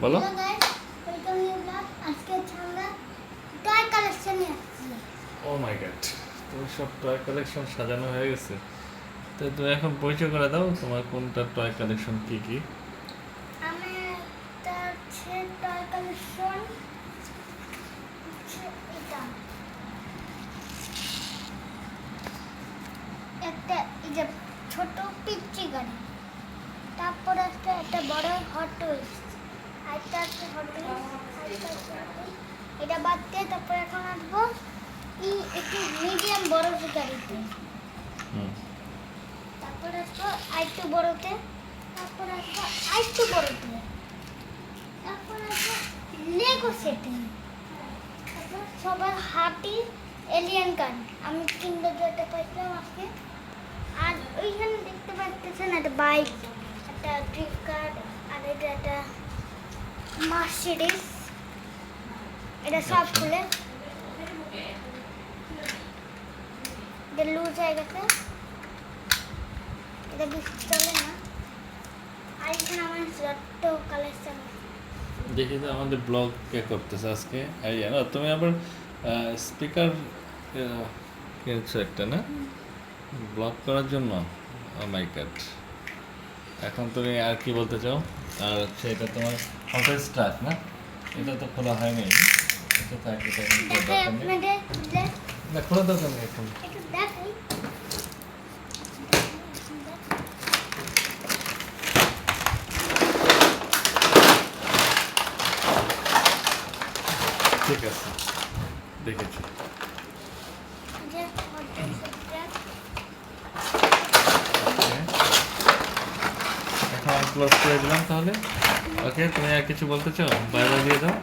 বলো। Hello guys, welcome new blog. আজকে আমরা টয় কালেকশন নিয়ে আসছি। ও মাই গড, তোমার সব টয় কালেকশন সাজানো হয়ে গেছে। তো তুমি এখন পরিচয় করে দাও তোমার কোনটা টয় কালেকশন কি কি। আমার একটা হচ্ছে টয় কালেকশন এটা একটা এই যে ছোট পিচ্চি গাড়ি, তারপর একটা বড় হট হুইলস, আরেকটা আছে হট হুইলস, এটা বাদ দিয়ে তারপর এখন আসবো একটু মিডিয়াম বড় গাড়িতে, তারপর আসবো আরেকটু বড়তে, তারপর আসবো আরেকটু বড়তে, তারপর আসবো লেগো সেটিং, তারপর সবার হাতি এলিয়েন গান। আমি কিনবো যেটা পাইছিলাম আজকে। আর ওইখানে দেখতে পাচ্ছেন একটা বাইক, একটা ড্রিফট কার, আর এটা একটা মার্সিডিজ। এটা সব খুলে এটা লুজ হয়ে গেছে, এটা বেশি চলে না। আর এখানে আমার যত কালেকশন দেখি তো আমাদের ব্লগ কে করতেছে আজকে। এই জানো তুমি আবার স্পিকার কিনছো একটা না ব্লগ করার জন্য। ও মাই গড, এখন তুমি আর কি বলতে চাও? আর হচ্ছে এটা তোমার হোটেল স্টার্ট না, এটা তো খোলা হয়নি। এটা থাক, এটা এখন খোলার দেখে দরকার নেই। আপনাদের না, খোলার দরকার নেই এখন। একটু দেখাই। ঠিক আছে, দেখেছি। যে হোটেল সেক্টর ওকে, এখন ক্লোজ করে দিলাম তাহলে। ওকে, তুমি আর কিছু বলতে চাও? বাই বাই দিয়ে দাও।